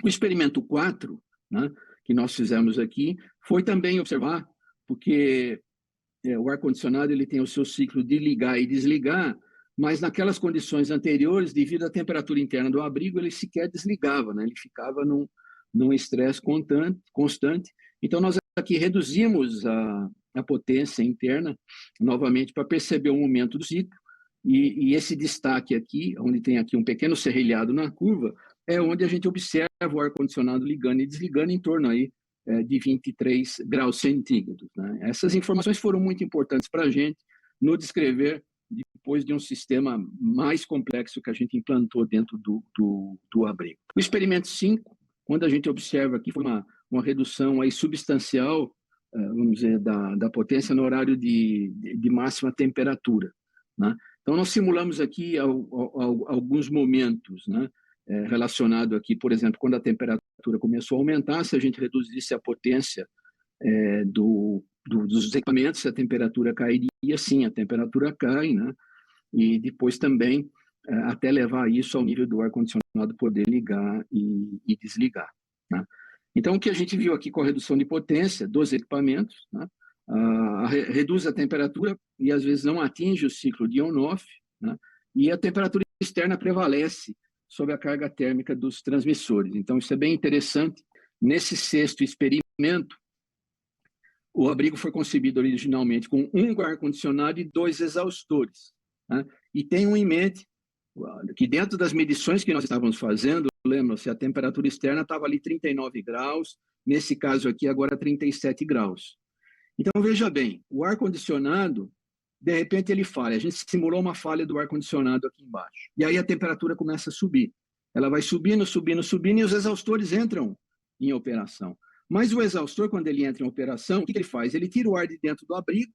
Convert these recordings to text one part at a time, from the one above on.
O experimento 4, né, que nós fizemos aqui, foi também observar, porque o ar-condicionado ele tem o seu ciclo de ligar e desligar, mas naquelas condições anteriores, devido à temperatura interna do abrigo, ele sequer desligava, né? Ele ficava num estresse constante. Então, nós aqui reduzimos a potência interna, novamente, para perceber o momento do ciclo, e esse destaque aqui, onde tem aqui um pequeno serrilhado na curva, é onde a gente observa o ar-condicionado ligando e desligando em torno aí de 23 graus centígrados. Né? Essas informações foram muito importantes para a gente no descrever depois de um sistema mais complexo que a gente implantou dentro do abrigo. O experimento 5, quando a gente observa aqui, foi uma redução aí substancial, vamos dizer, da potência no horário de máxima temperatura. Né? Então, nós simulamos aqui alguns momentos, né? Relacionado aqui, por exemplo, quando a temperatura começou a aumentar, se a gente reduzisse a potência dos equipamentos, a temperatura cairia, sim, a temperatura cai, né? E depois também até levar isso ao nível do ar-condicionado poder ligar e desligar. Né? Então, o que a gente viu aqui com a redução de potência dos equipamentos, né? Reduz a temperatura e às vezes não atinge o ciclo de on-off, né? E a temperatura externa prevalece sobre a carga térmica dos transmissores. Então, isso é bem interessante. Nesse sexto experimento, o abrigo foi concebido originalmente com um ar-condicionado e 2 exaustores. Né? E tenham em mente que dentro das medições que nós estávamos fazendo, lembram-se, a temperatura externa estava ali 39 graus, nesse caso aqui agora 37 graus. Então, veja bem, o ar-condicionado, de repente ele falha. A gente simulou uma falha do ar-condicionado aqui embaixo. E aí a temperatura começa a subir. Ela vai subindo, subindo, subindo, e os exaustores entram em operação. Mas o exaustor, quando ele entra em operação, o que ele faz? Ele tira o ar de dentro do abrigo.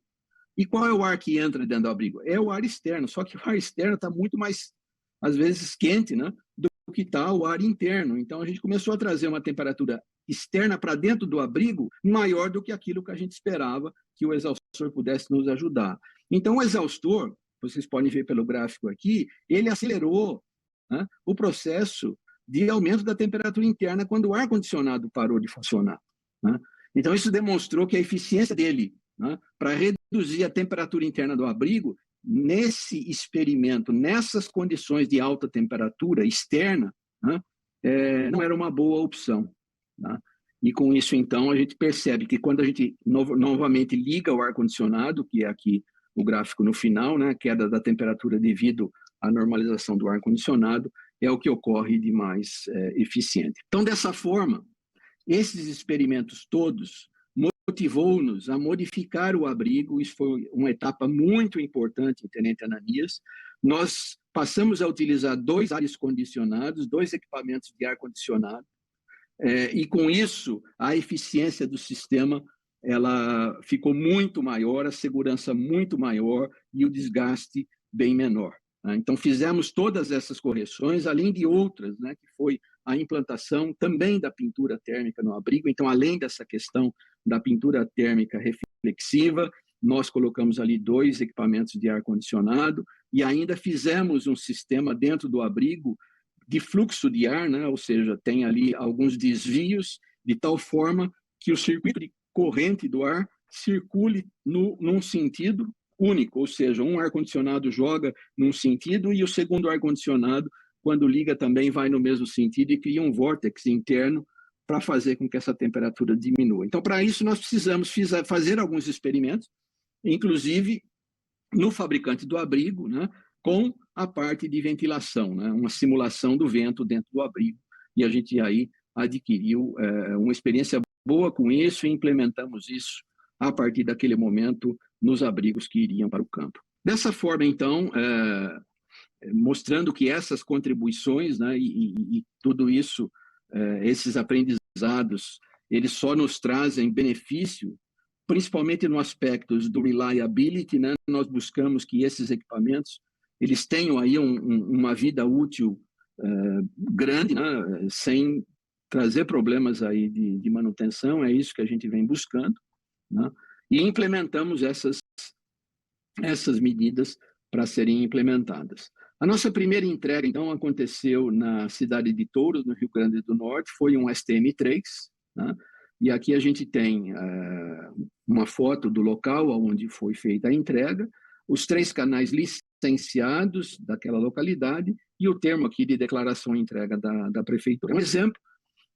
E qual é o ar que entra dentro do abrigo? É o ar externo, só que o ar externo está muito mais, às vezes, quente, né, do que está o ar interno. Então, a gente começou a trazer uma temperatura externa para dentro do abrigo maior do que aquilo que a gente esperava que o exaustor pudesse nos ajudar. Então, o exaustor, vocês podem ver pelo gráfico aqui, ele acelerou, né, o processo de aumento da temperatura interna quando o ar-condicionado parou de funcionar. Né? Então, isso demonstrou que a eficiência dele, né, para reduzir a temperatura interna do abrigo, nesse experimento, nessas condições de alta temperatura externa, né, não era uma boa opção. Né? E com isso, então, a gente percebe que quando a gente novamente liga o ar-condicionado, que é aqui o gráfico no final, né, queda da temperatura devido à normalização do ar-condicionado, é o que ocorre de mais eficiente. Então, dessa forma, esses experimentos todos motivou-nos a modificar o abrigo. Isso foi uma etapa muito importante em Tenente Ananias. Nós passamos a utilizar 2 ares condicionados, 2 equipamentos de ar-condicionado, e com isso a eficiência do sistema ela ficou muito maior, a segurança muito maior e o desgaste bem menor. Então, fizemos todas essas correções, além de outras, né, que foi a implantação também da pintura térmica no abrigo. Então, além dessa questão da pintura térmica reflexiva, nós colocamos ali 2 equipamentos de ar-condicionado e ainda fizemos um sistema dentro do abrigo de fluxo de ar, né, ou seja, tem ali alguns desvios de tal forma que o circuito de corrente do ar circule num sentido único, ou seja, um ar-condicionado joga num sentido e o segundo ar-condicionado, quando liga, também vai no mesmo sentido e cria um vórtice interno para fazer com que essa temperatura diminua. Então, para isso, nós precisamos fazer alguns experimentos, inclusive no fabricante do abrigo, né, com a parte de ventilação, né, uma simulação do vento dentro do abrigo, e a gente aí adquiriu uma experiência boa com isso e implementamos isso a partir daquele momento nos abrigos que iriam para o campo. Dessa forma, então, mostrando que essas contribuições, né, e tudo isso, esses aprendizados, eles só nos trazem benefício, principalmente no aspecto do reliability, né, nós buscamos que esses equipamentos eles tenham aí uma vida útil grande, né, sem trazer problemas aí de manutenção, é isso que a gente vem buscando, né? E implementamos essas medidas para serem implementadas. A nossa primeira entrega, então, aconteceu na cidade de Touros, no Rio Grande do Norte, foi um STM-3, né? E aqui a gente tem uma foto do local onde foi feita a entrega, os 3 canais licenciados daquela localidade e o termo aqui de declaração e entrega da prefeitura. Um exemplo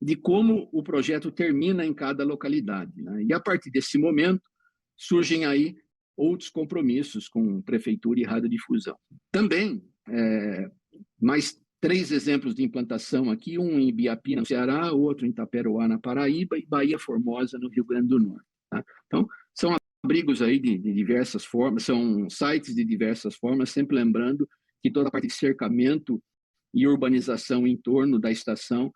de como o projeto termina em cada localidade, né? E a partir desse momento surgem aí outros compromissos com prefeitura e radiodifusão. Também, mais 3 exemplos de implantação aqui, um em Ibiapina, no Ceará, outro em Taperoá, na Paraíba, e Bahia Formosa, no Rio Grande do Norte. Tá? Então, são abrigos aí de diversas formas, são sites de diversas formas, sempre lembrando que toda a parte de cercamento e urbanização em torno da estação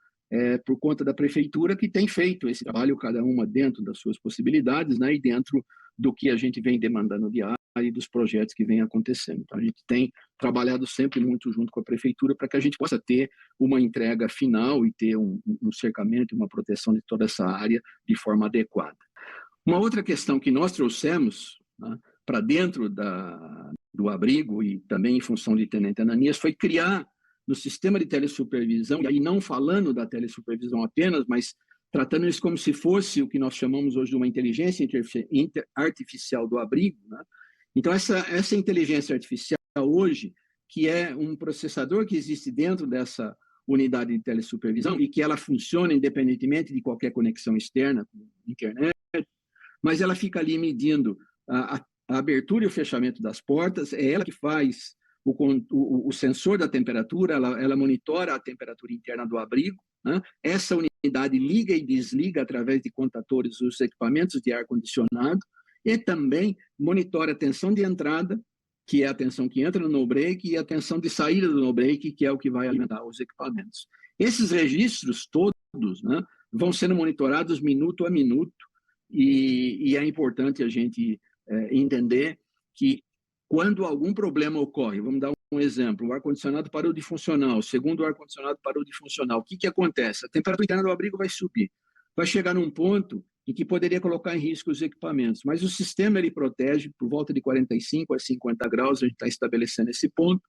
por conta da prefeitura, que tem feito esse trabalho, cada uma dentro das suas possibilidades, né, e dentro do que a gente vem demandando diário e dos projetos que vem acontecendo. Então, a gente tem trabalhado sempre muito junto com a prefeitura para que a gente possa ter uma entrega final e ter um cercamento, uma proteção de toda essa área de forma adequada. Uma outra questão que nós trouxemos, né, para dentro do abrigo e também em função de Tenente Ananias foi criar no sistema de telesupervisão, e aí não falando da telesupervisão apenas, mas tratando isso como se fosse o que nós chamamos hoje de uma inteligência artificial do abrigo, né? Então, essa inteligência artificial hoje, que é um processador que existe dentro dessa unidade de telesupervisão e que ela funciona independentemente de qualquer conexão externa, com internet, mas ela fica ali medindo a abertura e o fechamento das portas, é ela que faz o sensor da temperatura, ela monitora a temperatura interna do abrigo, né? Essa unidade liga e desliga através de contadores os equipamentos de ar-condicionado e também monitora a tensão de entrada, que é a tensão que entra no no-break, e a tensão de saída do no-break, que é o que vai alimentar os equipamentos. Esses registros todos, né, vão sendo monitorados minuto a minuto, e é importante a gente entender que quando algum problema ocorre, vamos dar um exemplo, o ar-condicionado parou de funcionar, o segundo ar-condicionado parou de funcionar, o que acontece? A temperatura interna do abrigo vai subir, vai chegar num ponto em que poderia colocar em risco os equipamentos, mas o sistema ele protege por volta de 45 a 50 graus, a gente está estabelecendo esse ponto,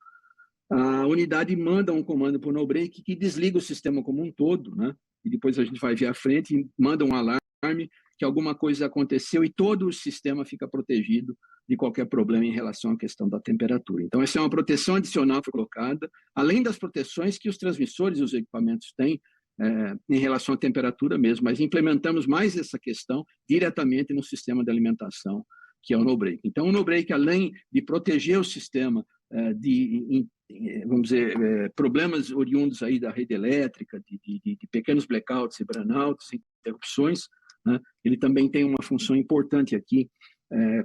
a unidade manda um comando para o no-break que desliga o sistema como um todo, né? E depois a gente vai ver à frente e manda um alarme que alguma coisa aconteceu e todo o sistema fica protegido de qualquer problema em relação à questão da temperatura. Então, essa é uma proteção adicional colocada, além das proteções que os transmissores e os equipamentos têm em relação à temperatura mesmo, mas implementamos mais essa questão diretamente no sistema de alimentação, que é o no-break. Então, o no-break, além de proteger o sistema vamos dizer, problemas oriundos aí da rede elétrica, de pequenos blackouts e brownouts, interrupções, né? Ele também tem uma função importante aqui,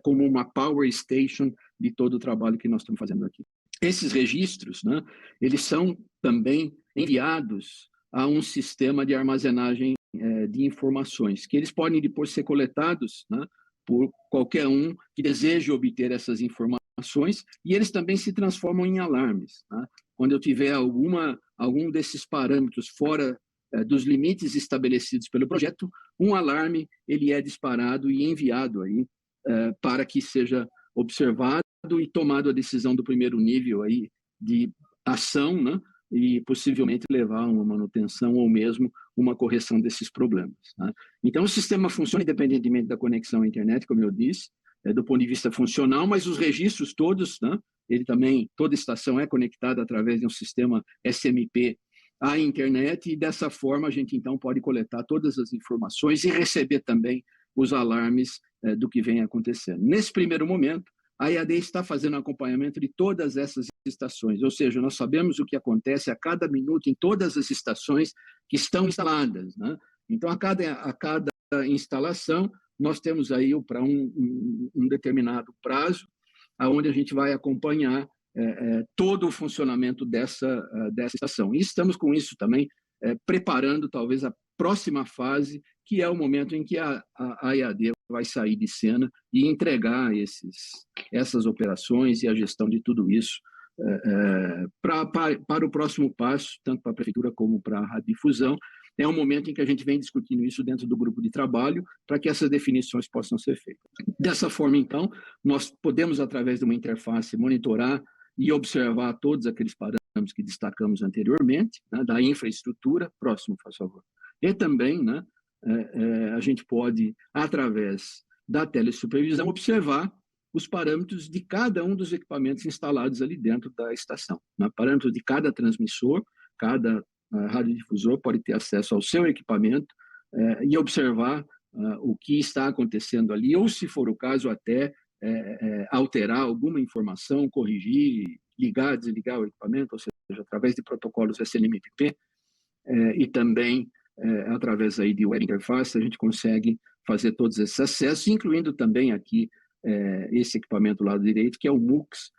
como uma power station de todo o trabalho que nós estamos fazendo aqui. Esses registros, né, eles são também enviados a um sistema de armazenagem de informações, que eles podem depois ser coletados, né, por qualquer um que deseje obter essas informações, e eles também se transformam em alarmes, né? Quando eu tiver algum desses parâmetros fora dos limites estabelecidos pelo projeto, um alarme ele é disparado e enviado aí para que seja observado e tomado a decisão do primeiro nível aí de ação, né? E possivelmente levar a uma manutenção ou mesmo uma correção desses problemas, né? Então, o sistema funciona independentemente da conexão à internet, como eu disse, do ponto de vista funcional, mas os registros todos, né? Ele também, toda estação é conectada através de um sistema SMP à internet, e dessa forma a gente então pode coletar todas as informações e receber também os alarmes do que vem acontecendo. Nesse primeiro momento, a EAD está fazendo acompanhamento de todas essas estações, ou seja, nós sabemos o que acontece a cada minuto em todas as estações que estão instaladas, né? Então, a cada instalação, nós temos aí para um determinado prazo, onde a gente vai acompanhar todo o funcionamento dessa estação. E estamos com isso também preparando talvez a próxima fase, que é o momento em que a EAD vai sair de cena e entregar essas operações e a gestão de tudo isso para o próximo passo, tanto para a prefeitura como para a radiodifusão. É um momento em que a gente vem discutindo isso dentro do grupo de trabalho para que essas definições possam ser feitas. Dessa forma, então, nós podemos, através de uma interface, monitorar e observar todos aqueles parâmetros que destacamos anteriormente, né, da infraestrutura. Próximo, por favor. E também, né, a gente pode, através da telesupervisão, observar os parâmetros de cada um dos equipamentos instalados ali dentro da estação, né? Parâmetros de cada transmissor, cada radiodifusor pode ter acesso ao seu equipamento e observar o que está acontecendo ali, ou, se for o caso, até alterar alguma informação, corrigir, ligar, desligar o equipamento, ou seja, através de protocolos SNMP, e também através aí de web interface, a gente consegue fazer todos esses acessos, incluindo também aqui esse equipamento do lado direito, que é o MUX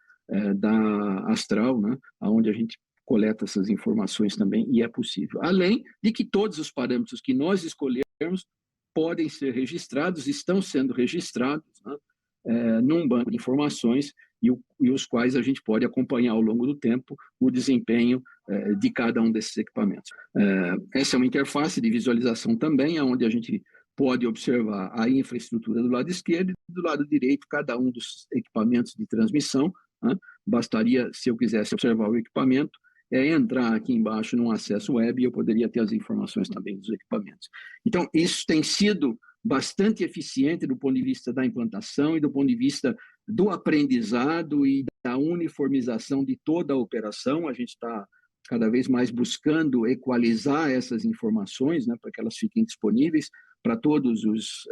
da Astral, né, onde a gente coleta essas informações também, e é possível. Além de que todos os parâmetros que nós escolhermos podem ser registrados, estão sendo registrados, né, num banco de informações, e os quais a gente pode acompanhar ao longo do tempo o desempenho de cada um desses equipamentos. Essa é uma interface de visualização também, onde a gente pode observar a infraestrutura do lado esquerdo e do lado direito cada um dos equipamentos de transmissão, né? Bastaria, se eu quisesse observar o equipamento, entrar aqui embaixo num acesso web e eu poderia ter as informações também dos equipamentos. Então, isso tem sido bastante eficiente do ponto de vista da implantação e do ponto de vista do aprendizado e da uniformização de toda a operação. A gente está cada vez mais buscando equalizar essas informações, né, para que elas fiquem disponíveis para todos os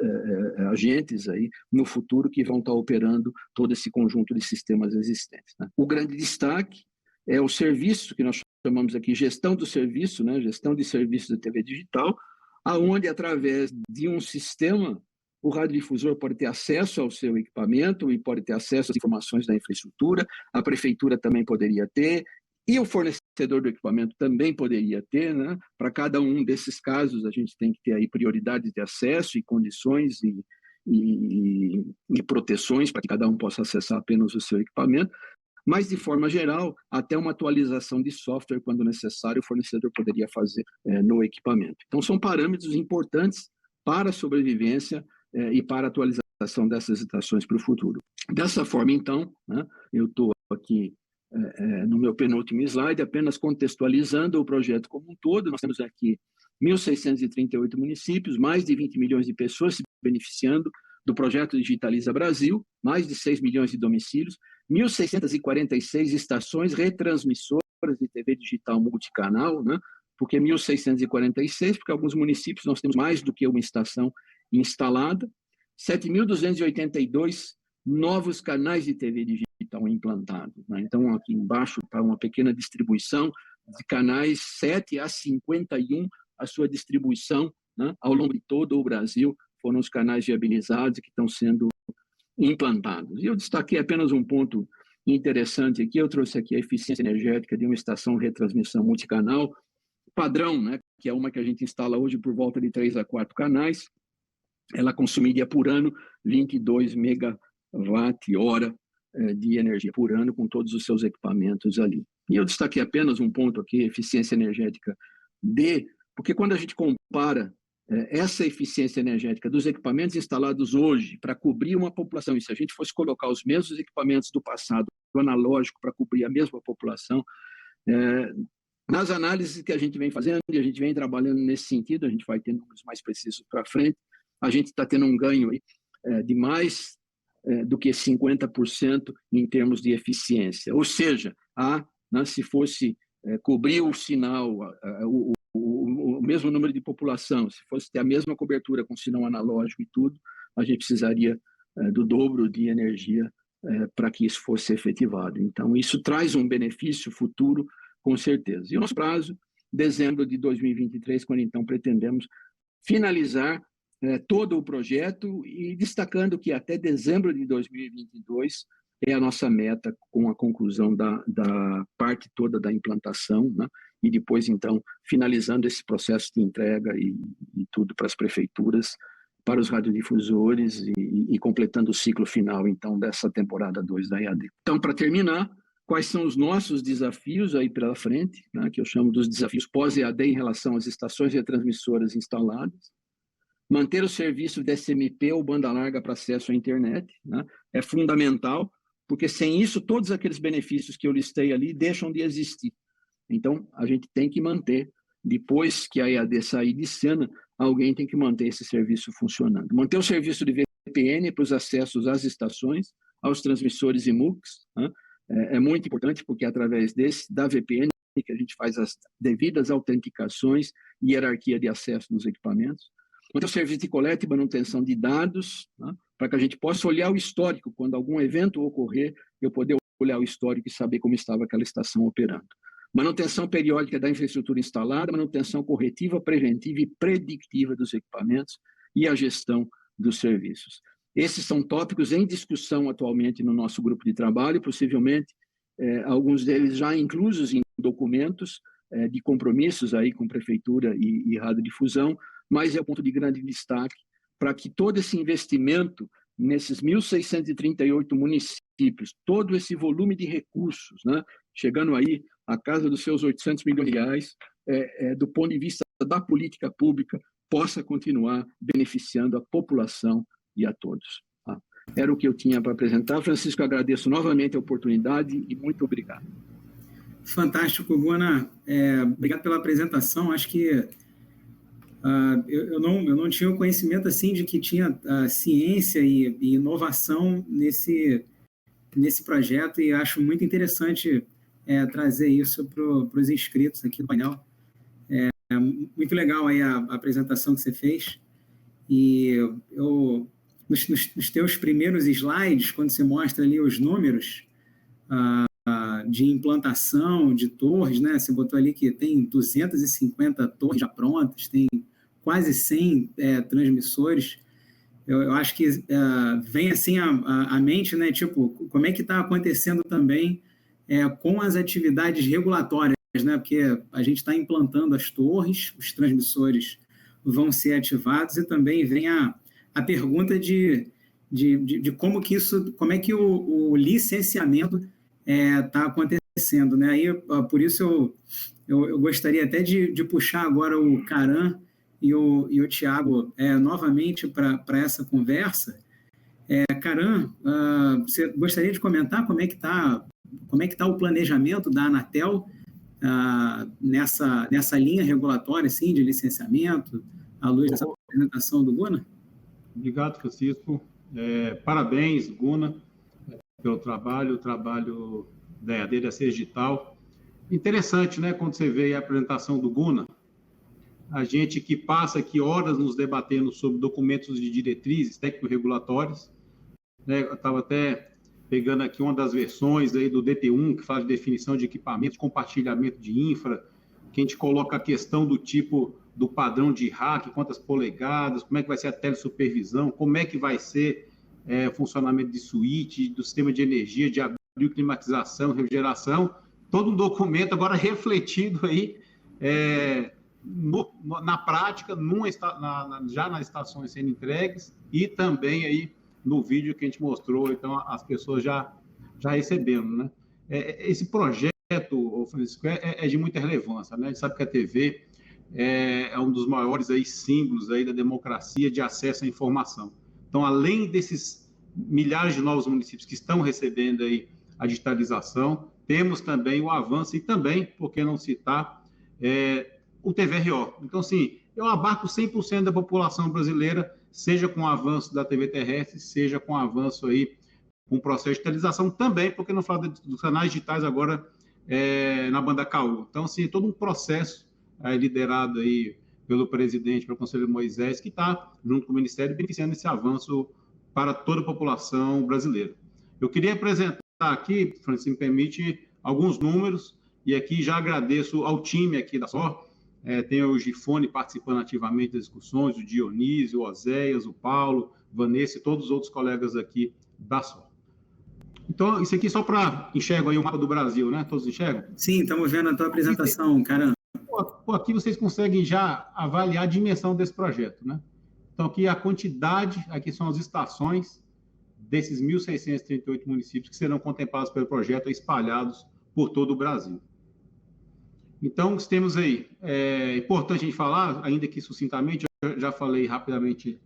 agentes aí no futuro que vão estar operando todo esse conjunto de sistemas existentes, né. O grande destaque é o serviço que nós chamamos aqui gestão do serviço, né, gestão de serviços de TV digital, aonde através de um sistema o radiodifusor pode ter acesso ao seu equipamento e pode ter acesso às informações da infraestrutura, a prefeitura também poderia ter, e o fornecedor do equipamento também poderia ter, né? Para cada um desses casos, a gente tem que ter aí prioridades de acesso e condições e proteções para que cada um possa acessar apenas o seu equipamento, mas, de forma geral, até uma atualização de software, quando necessário, o fornecedor poderia fazer no equipamento. Então, são parâmetros importantes para a sobrevivência e para a atualização dessas estações para o futuro. Dessa forma, então, né, eu estou aqui no meu penúltimo slide, apenas contextualizando o projeto como um todo. Nós temos aqui 1.638 municípios, mais de 20 milhões de pessoas se beneficiando do projeto Digitaliza Brasil, mais de 6 milhões de domicílios, 1.646 estações retransmissoras de TV digital multicanal, né? Por que 1.646? Porque alguns municípios nós temos mais do que uma estação instalada, 7.282 novos canais de TV digital implantados, né? Então, aqui embaixo está uma pequena distribuição de canais 7 a 51, a sua distribuição, né, ao longo de todo o Brasil, foram os canais viabilizados que estão sendo implantados. E eu destaquei apenas um ponto interessante aqui, eu trouxe aqui a eficiência energética de uma estação de retransmissão multicanal padrão, né, que é uma que a gente instala hoje por volta de 3 a 4 canais, ela consumiria por ano 22 megawatt-hora de energia por ano com todos os seus equipamentos ali. E eu destaquei apenas um ponto aqui, eficiência energética porque quando a gente compara essa eficiência energética dos equipamentos instalados hoje para cobrir uma população, e se a gente fosse colocar os mesmos equipamentos do passado, do analógico, para cobrir a mesma população, nas análises que a gente vem fazendo, e a gente vem trabalhando nesse sentido, a gente vai ter números mais precisos para frente, a gente está tendo um ganho aí, de mais do que 50% em termos de eficiência. Ou seja, né, se fosse cobrir o sinal, o mesmo número de população, se fosse ter a mesma cobertura com sinal analógico e tudo, a gente precisaria do dobro de energia para que isso fosse efetivado. Então, isso traz um benefício futuro, com certeza. E o nosso prazo, dezembro de 2023, quando então pretendemos finalizar todo o projeto, e destacando que até dezembro de 2022 é a nossa meta com a conclusão da parte toda da implantação, né? E depois, então, finalizando esse processo de entrega e tudo para as prefeituras, para os radiodifusores e completando o ciclo final, então, dessa temporada 2 da EAD. Então, para terminar, quais são os nossos desafios aí pela frente, né, que eu chamo dos desafios pós-EAD em relação às estações retransmissoras instaladas? Manter o serviço de SMP ou banda larga para acesso à internet, né, é fundamental, porque sem isso, todos aqueles benefícios que eu listei ali deixam de existir. Então, a gente tem que manter, depois que a EAD sair de cena, alguém tem que manter esse serviço funcionando. Manter o serviço de VPN para os acessos às estações, aos transmissores e MUX, né? É muito importante, porque é através da VPN que a gente faz as devidas autenticações e hierarquia de acesso nos equipamentos. Manter o serviço de coleta e manutenção de dados, né? Para que a gente possa olhar o histórico, quando algum evento ocorrer, eu poder olhar o histórico e saber como estava aquela estação operando. Manutenção periódica da infraestrutura instalada, manutenção corretiva, preventiva e predictiva dos equipamentos e a gestão dos serviços. Esses são tópicos em discussão atualmente no nosso grupo de trabalho, possivelmente alguns deles já inclusos em documentos de compromissos aí com prefeitura e radiodifusão, mas é o ponto de grande destaque para que todo esse investimento nesses 1.638 municípios, todo esse volume de recursos, né, chegando aí à casa dos seus 800 milhões de reais, do ponto de vista da política pública, possa continuar beneficiando a população e a todos. Tá? Era o que eu tinha para apresentar. Francisco, agradeço novamente a oportunidade e muito obrigado. Fantástico, Guna. Obrigado pela apresentação. Acho que eu não tinha o conhecimento assim de que tinha ciência e inovação nesse projeto, e acho muito interessante trazer isso para os inscritos aqui do painel. Muito legal aí a apresentação que você fez. E nos teus primeiros slides, quando você mostra ali os números de implantação de torres, né? Você botou ali que tem 250 torres já prontas, tem quase 100 transmissores. Eu acho que vem assim à mente, né? Tipo, como é que está acontecendo também com as atividades regulatórias, né? Porque a gente está implantando as torres, os transmissores vão ser ativados, e também vem a pergunta de como é que o licenciamento está acontecendo, né? Aí, por isso eu gostaria até de puxar agora o Karan e o Thiago novamente para essa conversa. Karan, você gostaria de comentar como é que tá o planejamento da Anatel nessa linha regulatória assim, de licenciamento, à luz dessa apresentação do Guna? Obrigado, Francisco. Parabéns, Guna, pelo trabalho, o trabalho da EAD, da Ser Digital. Interessante, né, quando você vê a apresentação do Guna, a gente que passa aqui horas nos debatendo sobre documentos de diretrizes técnico-regulatórias, né, eu estava até pegando aqui uma das versões aí do DT1, que fala de definição de equipamentos, compartilhamento de infra, que a gente coloca a questão do tipo do padrão de rack, quantas polegadas, como é que vai ser a telesupervisão, como é que vai ser o funcionamento de suíte, do sistema de energia, de abril, climatização, refrigeração, todo um documento agora refletido aí na prática, já nas estações sendo entregues, e também aí no vídeo que a gente mostrou, então as pessoas já recebendo, né? Esse projeto, Francisco, é de muita relevância, né? A gente sabe que a TV é um dos maiores aí símbolos aí da democracia de acesso à informação. Então, além desses milhares de novos municípios que estão recebendo aí a digitalização, temos também o avanço e também, por que não citar, o TVRO. Então, assim, eu abarco 100% da população brasileira, seja com o avanço da TV terrestre, seja com o avanço aí, com o processo de digitalização também, porque não fala dos canais digitais agora na banda KU. Então, assim, todo um processo liderado aí pelo presidente, pelo conselheiro Moisés, que está, junto com o Ministério, beneficiando esse avanço para toda a população brasileira. Eu queria apresentar aqui, Francisco, me permite, alguns números, e aqui já agradeço ao time aqui da SOR. Tem o Gifone participando ativamente das discussões, o Dionísio, o Oséias, o Paulo, Vanessa e todos os outros colegas aqui da SOR. Então, isso aqui só para enxergar aí o mapa do Brasil, né? Todos enxergam? Sim, estamos vendo a tua apresentação, Karan. Aqui vocês conseguem já avaliar a dimensão desse projeto, né? Então, aqui a quantidade, aqui são as estações desses 1.638 municípios que serão contemplados pelo projeto espalhados por todo o Brasil. Então, temos aí, é importante a gente falar, ainda que sucintamente, eu já falei rapidamente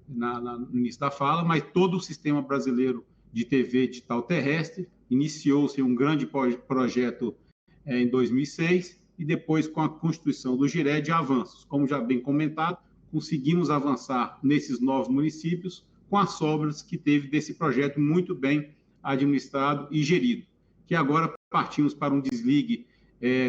no início da fala, mas todo o sistema brasileiro de TV digital terrestre. Iniciou-se um grande projeto em 2006 e depois, com a constituição do GIRED, avanços. Como já bem comentado, conseguimos avançar nesses 9 municípios com as sobras que teve desse projeto muito bem administrado e gerido, que agora partimos para um desligue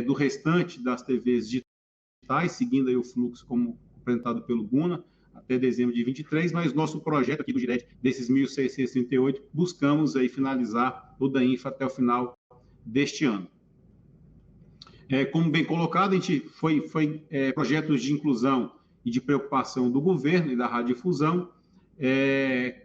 do restante das TVs digitais, seguindo aí o fluxo como apresentado pelo Guna, até dezembro de 23, mas nosso projeto aqui do GIRED, desses 1.638, buscamos aí finalizar o da Infra até o final deste ano. Como bem colocado, a gente foi projetos de inclusão e de preocupação do governo e da radiodifusão,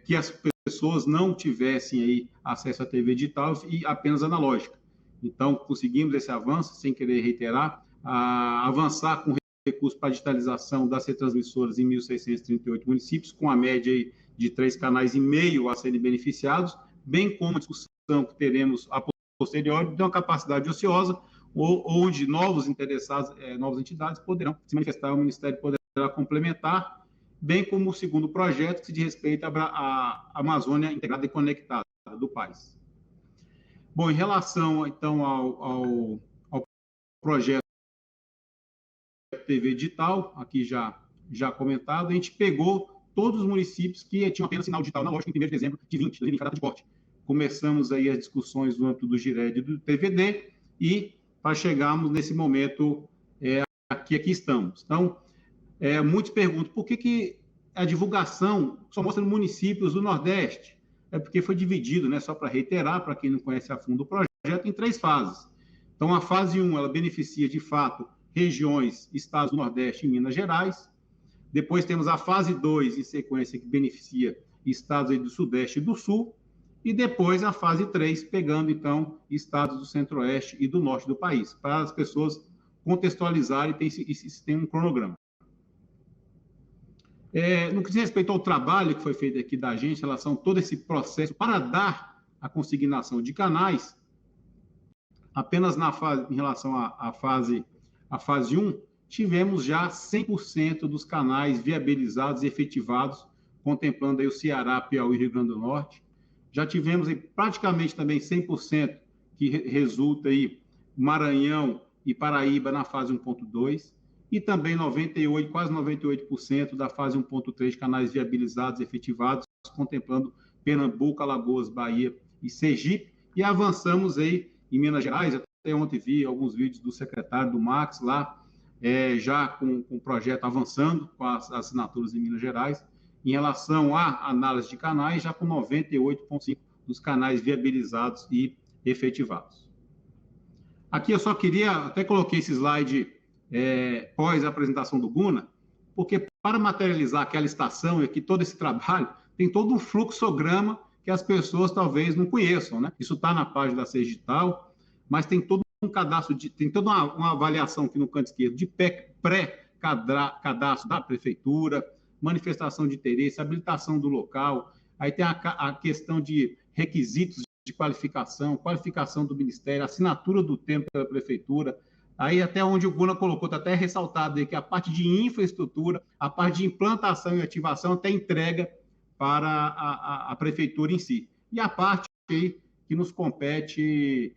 que as pessoas não tivessem aí acesso à TV digital e apenas analógica. Então, conseguimos esse avanço, sem querer reiterar, avançar com recursos para a digitalização das retransmissoras em 1.638 municípios, com a média aí de 3,5 canais a serem beneficiados, bem como a discussão que teremos a posteriori de uma capacidade ociosa, onde novos interessados, novas entidades poderão se manifestar, o Ministério poderá complementar, bem como o segundo projeto, que se diz respeito à Amazônia Integrada e Conectada do país. Bom, em relação, então, ao projeto TV digital, aqui já comentado, a gente pegou todos os municípios que tinham apenas sinal digital analógico em 1º de dezembro de 20, em data de corte. Começamos aí as discussões no âmbito do GIRED e do TVD, e para chegarmos nesse momento, aqui estamos. Então, muitos perguntam, por que a divulgação só mostra municípios do Nordeste? É porque foi dividido, né, só para reiterar, para quem não conhece a fundo o projeto, em 3 fases. Então, a fase 1, ela beneficia, de fato, regiões, estados do Nordeste e Minas Gerais. Depois temos a fase 2, em sequência, que beneficia estados aí do Sudeste e do Sul. E depois a fase 3, pegando, então, estados do Centro-Oeste e do Norte do país, para as pessoas contextualizarem e tem um cronograma. No que diz respeito ao trabalho que foi feito aqui da gente, em relação a todo esse processo para dar a consignação de canais, apenas em relação à fase 1, tivemos já 100% dos canais viabilizados e efetivados, contemplando aí o Ceará, Piauí e Rio Grande do Norte. Já tivemos aí praticamente também 100% que resulta aí Maranhão e Paraíba na fase 1.2, e também quase 98% da fase 1.3 canais viabilizados e efetivados, contemplando Pernambuco, Alagoas, Bahia e Sergipe, e avançamos aí em Minas Gerais. Até ontem vi alguns vídeos do secretário do Max lá, já com o projeto avançando com as assinaturas em Minas Gerais, em relação à análise de canais, já com 98,5% dos canais viabilizados e efetivados. Aqui eu só queria, até coloquei esse slide pós a apresentação do Guna, porque para materializar aquela estação e aqui todo esse trabalho, tem todo um fluxograma que as pessoas talvez não conheçam, né? Isso está na página da Seja Digital, mas tem todo um cadastro, tem toda uma avaliação aqui no canto esquerdo de pré-cadastro da prefeitura, manifestação de interesse, habilitação do local, aí tem a questão de requisitos de qualificação do Ministério, assinatura do termo pela prefeitura, aí até onde o Guna colocou, está até ressaltado aí, que a parte de infraestrutura, a parte de implantação e ativação, até entrega para a prefeitura em si. E a parte aí que nos compete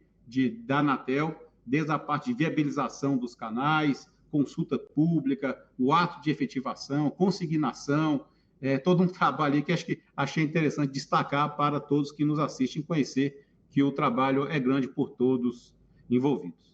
da Anatel, desde a parte de viabilização dos canais, consulta pública, o ato de efetivação, consignação, todo um trabalho aí que achei interessante destacar para todos que nos assistem, conhecer que o trabalho é grande por todos envolvidos.